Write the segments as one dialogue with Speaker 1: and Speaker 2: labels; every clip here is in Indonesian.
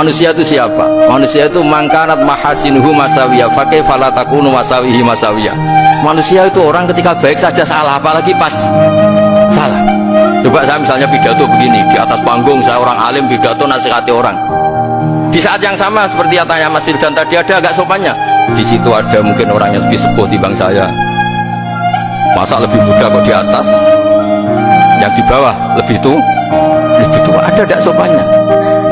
Speaker 1: Manusia itu siapa? Manusia itu mangkanat mahasinuhu masawiyah fakai falatakunu masawihi masawiyah. Manusia itu orang ketika baik saja salah, apalagi pas salah. Coba saya misalnya pidato begini, di atas panggung saya orang alim pidato nasihati orang. Di saat yang sama seperti yang tanya Mas Firdan tadi, ada agak sopannya. Di situ ada mungkin orang yang lebih sepuh timbang saya. Masa lebih muda kok di atas, yang di bawah lebih tua. Ada agak sopannya.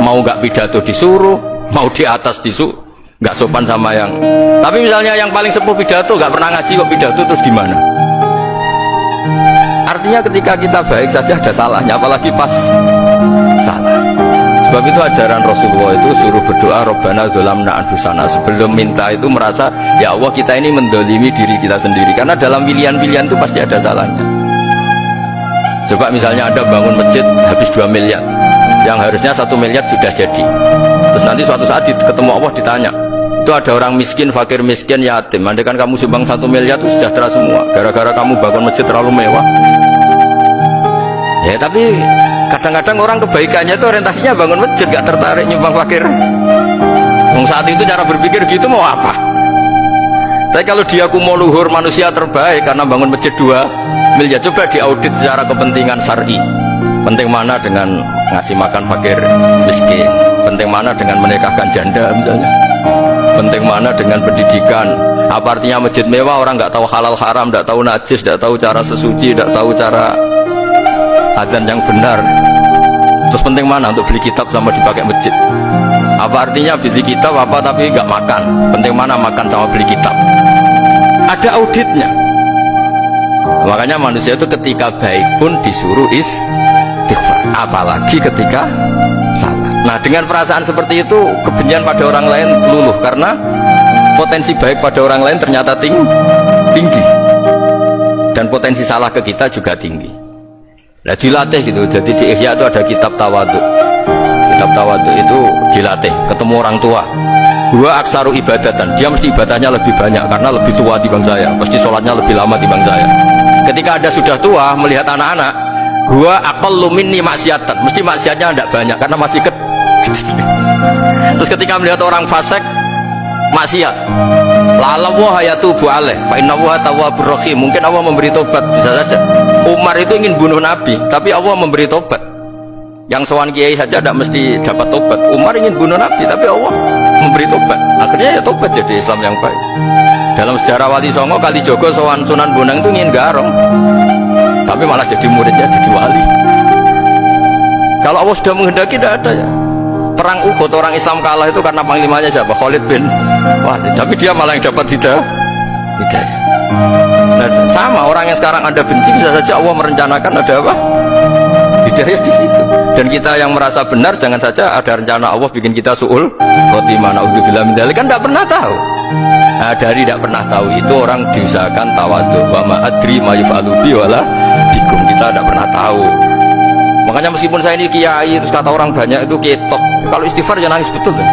Speaker 1: Mau nggak pidato disuruh, mau di atas disuruh, nggak sopan sama yang. Tapi misalnya yang paling sepuh pidato nggak pernah ngaji kok pidato, terus gimana? Artinya ketika kita baik saja ada salahnya, apalagi pas salah. Sebab itu ajaran Rasulullah itu suruh berdoa Rabbana dzolamna anfusana. Sebelum minta itu merasa ya Allah kita ini mendolimi diri kita sendiri, karena dalam pilihan-pilihan itu pasti ada salahnya. Coba misalnya Anda bangun masjid habis 2 miliar, yang harusnya 1 miliar sudah jadi. Terus nanti suatu saat ketemu Allah ditanya, itu ada orang miskin, fakir miskin, yatim, andai kan kamu sumbang 1 miliar itu sejahtera semua, gara-gara kamu bangun masjid terlalu mewah. Ya tapi kadang-kadang orang kebaikannya itu orientasinya bangun masjid, gak tertarik nyumbang fakir. Saat itu cara berpikir gitu mau apa? Tapi kalau dia mau luhur manusia terbaik karena bangun masjid 2 miliar, coba diaudit secara kepentingan syar'i. Penting mana dengan ngasih makan fakir miskin? Penting mana dengan menikahkan janda misalnya? Penting mana dengan pendidikan? Apa artinya masjid mewah orang nggak tahu halal haram, nggak tahu najis, nggak tahu cara sesuci, nggak tahu cara adzan yang benar? Terus penting mana untuk beli kitab sama dipakai masjid? Apa artinya beli kitab apa tapi nggak makan? Penting mana makan sama beli kitab? Ada auditnya. Makanya manusia itu ketika baik pun disuruh istighfar, apalagi ketika salah. Nah dengan perasaan seperti itu kebencian pada orang lain luluh, karena potensi baik pada orang lain ternyata tinggi, dan potensi salah ke kita juga tinggi. Nah dilatih gitu. Jadi di Ihya itu ada kitab tawadhu. Kitab tawadhu itu dilatih ketemu orang tua. Gua aksaru ibadatan, dia mesti ibadahnya lebih banyak karena lebih tua dibanding saya, mesti sholatnya lebih lama dibanding saya. Ketika Anda sudah tua melihat anak-anak, gua aqallu minni maksiatan, mesti maksiatnya tidak banyak karena masih kecil. Terus ketika melihat orang fasik maksiat, la'allahu yatubu alaih fa innahu tawwabur rahim, mungkin Allah memberi tobat. Bisa saja Umar itu ingin bunuh Nabi tapi Allah memberi tobat. Yang sowan kiai saja tidak mesti dapat tobat. Umar ingin bunuh Nabi tapi Allah memberi tobat, akhirnya ya tobat jadi Islam yang baik. Dalam sejarah Wali Songo Kalijogo sowan Sunan Bonang itu ingin garong tapi malah jadi muridnya jadi wali. Kalau Allah sudah menghendaki tidak ada ya. Perang Uhud orang Islam kalah itu karena panglimanya siapa? Khalid bin Walid, tapi dia malah yang dapat hidayah. Nah, sama orang yang sekarang Anda benci, bisa saja Allah merencanakan ada apa? Hidayah di situ. Dan kita yang merasa benar, jangan saja ada rencana Allah bikin kita su'ul khotimah, na'udzubillah min dzalik, kan tidak pernah tahu. Nah, dari tidak pernah tahu itu orang diusahakan tawadhu. Wa ma adri ma yuf'alu bi wala bikum, kita tidak pernah tahu. Makanya meskipun saya ini kiai, terus kata orang banyak itu ketok, kalau istighfar ya nangis betul kan?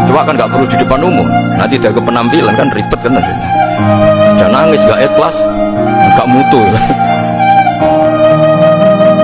Speaker 1: Coba kan nggak perlu di depan umum, nanti ada penampilan kan ribet kan nanti. Dan nangis nggak ikhlas, nggak mutu.